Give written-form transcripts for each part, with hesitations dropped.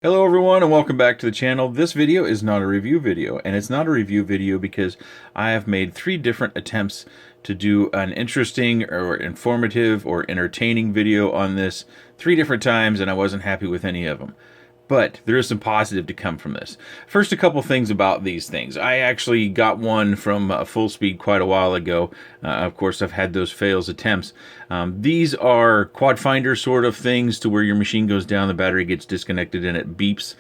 Hello everyone and welcome back to the channel. This video is not a review video, and it's not a review video because I have made 3 different attempts to do an interesting or informative or entertaining video on this 3 different times, and I wasn't happy with any of them. But there is some positive to come from this. First, a couple things about these things. I actually got one from FullSpeed quite a while ago. Of course, I've had those fails attempts. These are quad finder sort of things to where your machine goes down, the battery gets disconnected, and it beeps.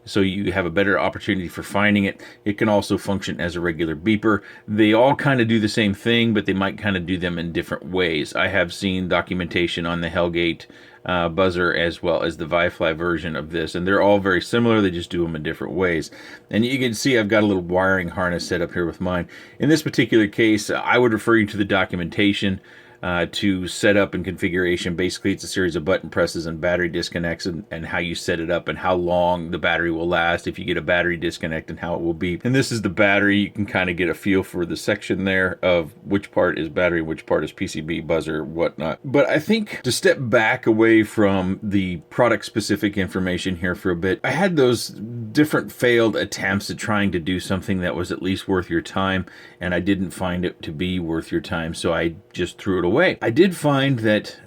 So you have a better opportunity for finding it. It can also function as a regular beeper. They all kind of do the same thing, but they might kind of do them in different ways. I have seen documentation on the Hellgate buzzer as well as the Vifly version of this, and they're all very similar. They just do them in different ways. And you can see I've got a little wiring harness set up here with mine. In this particular case, I would refer you to the documentation to set up and configuration. Basically, it's a series of button presses and battery disconnects, and how you set it up and how long the battery will last if you get a battery disconnect and how it will be. And this is the battery. You can kind of get a feel for the section there of which part is battery, which part is PCB, buzzer, whatnot. But I think to step back away from the product specific information here for a bit, I had those different failed attempts at trying to do something that was at least worth your time, and I didn't find it to be worth your time, so I just threw it away. I did find that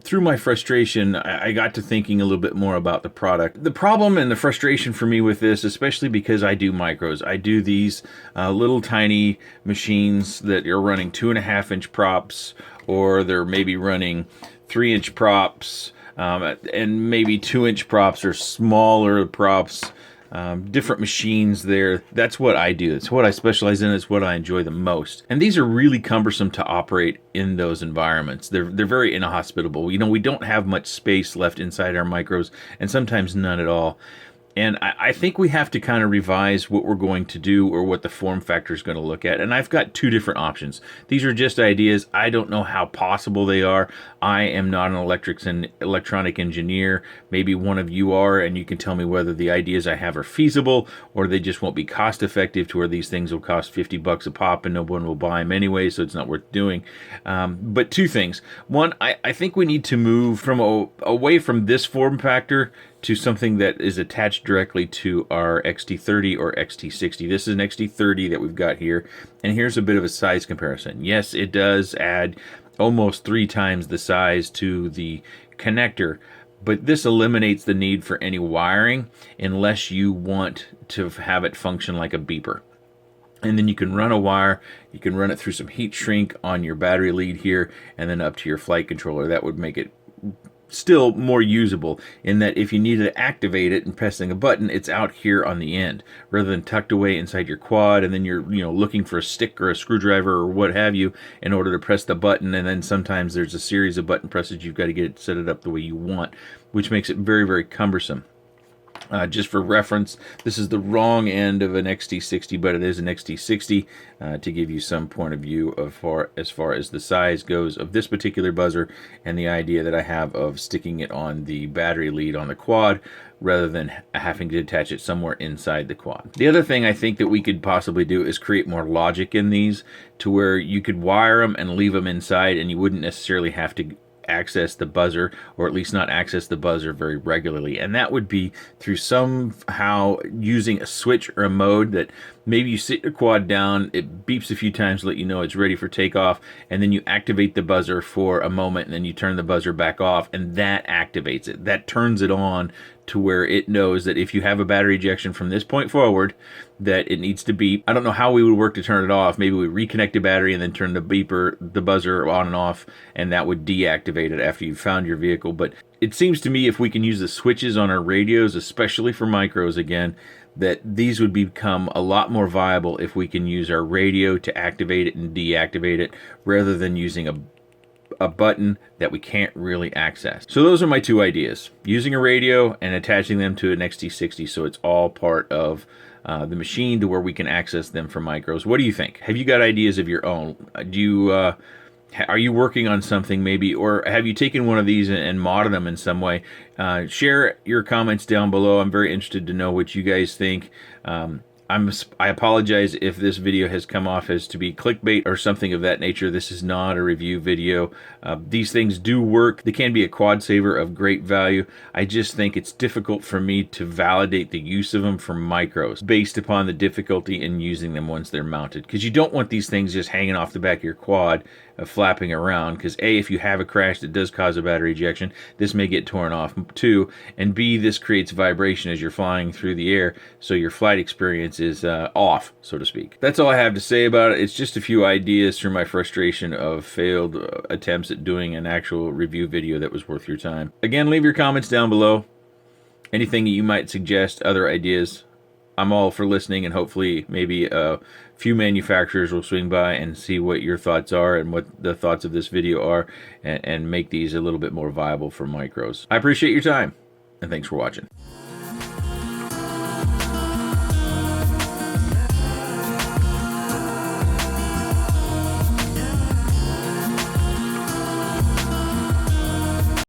through my frustration, I got to thinking a little bit more about the product. The problem and the frustration for me with this, especially because I do micros, I do these little tiny machines that are running 2.5-inch props, or they're maybe running 3-inch props, and maybe 2-inch props or smaller props. Different machines there. That's what I do. It's what I specialize in. It's what I enjoy the most. And these are really cumbersome to operate in those environments. They're very inhospitable. You know, we don't have much space left inside our micros, and sometimes none at all. And I think we have to kind of revise what we're going to do, or what the form factor is going to look at. And I've got 2 different options. These are just ideas. I don't know how possible they are. I am not an electronic engineer. Maybe one of you are, and you can tell me whether the ideas I have are feasible, or they just won't be cost effective to where these things will cost $50 a pop and no one will buy them anyway, so it's not worth doing. But 2 things. One, I think we need to move from away from this form factor to something that is attached directly to our XT30 or XT60. This is an XT30 that we've got here, and here's a bit of a size comparison. Yes, it does add almost 3 times the size to the connector, but this eliminates the need for any wiring unless you want to have it function like a beeper. And then you can run a wire, you can run it through some heat shrink on your battery lead here, and then up to your flight controller. That would make it still more usable, in that if you needed to activate it and pressing a button, it's out here on the end rather than tucked away inside your quad, and then you're looking for a stick or a screwdriver or what have you in order to press the button. And then sometimes there's a series of button presses. You've got to get it set it up the way you want, which makes it very, very cumbersome. Just for reference, this is the wrong end of an XT60, but it is an XT60 to give you some point of view of as far as the size goes of this particular buzzer, and the idea that I have of sticking it on the battery lead on the quad rather than having to attach it somewhere inside the quad. The other thing I think that we could possibly do is create more logic in these, to where you could wire them and leave them inside, and you wouldn't necessarily have to access the buzzer, or at least not access the buzzer very regularly. And that would be through somehow using a switch or a mode that maybe you sit your quad down, it beeps a few times to let you know it's ready for takeoff, and then you activate the buzzer for a moment, and then you turn the buzzer back off, and that activates it. That turns it on to where it knows that if you have a battery ejection from this point forward, that it needs to beep. I don't know how we would work to turn it off. Maybe we reconnect the battery and then turn the buzzer on and off, and that would deactivate it after you've found your vehicle. But it seems to me if we can use the switches on our radios, especially for micros again, that these would become a lot more viable if we can use our radio to activate it and deactivate it, rather than using a button that we can't really access. So those are my 2 ideas: using a radio and attaching them to an XT60 so it's all part of the machine to where we can access them for micros. What do you think? Have you got ideas of your own? Are you working on something maybe, or have you taken one of these and modded them in some way? Share your comments down below. I'm very interested to know what you guys think. I apologize if this video has come off as to be clickbait or something of that nature. This is not a review video. These things do work. They can be a quad saver of great value. I just think it's difficult for me to validate the use of them for micros based upon the difficulty in using them once they're mounted. Because you don't want these things just hanging off the back of your quad, flapping around. Because A, if you have a crash that does cause a battery ejection, this may get torn off too. And B, this creates vibration as you're flying through the air, so your flight experience is off, so to speak. That's all I have to say about it. It's just a few ideas through my frustration of failed attempts at doing an actual review video that was worth your time. Again, leave your comments down below. Anything you might suggest, other ideas. I'm all for listening, and hopefully maybe a few manufacturers will swing by and see what your thoughts are and what the thoughts of this video are, and make these a little bit more viable for micros. I appreciate your time, and thanks for watching.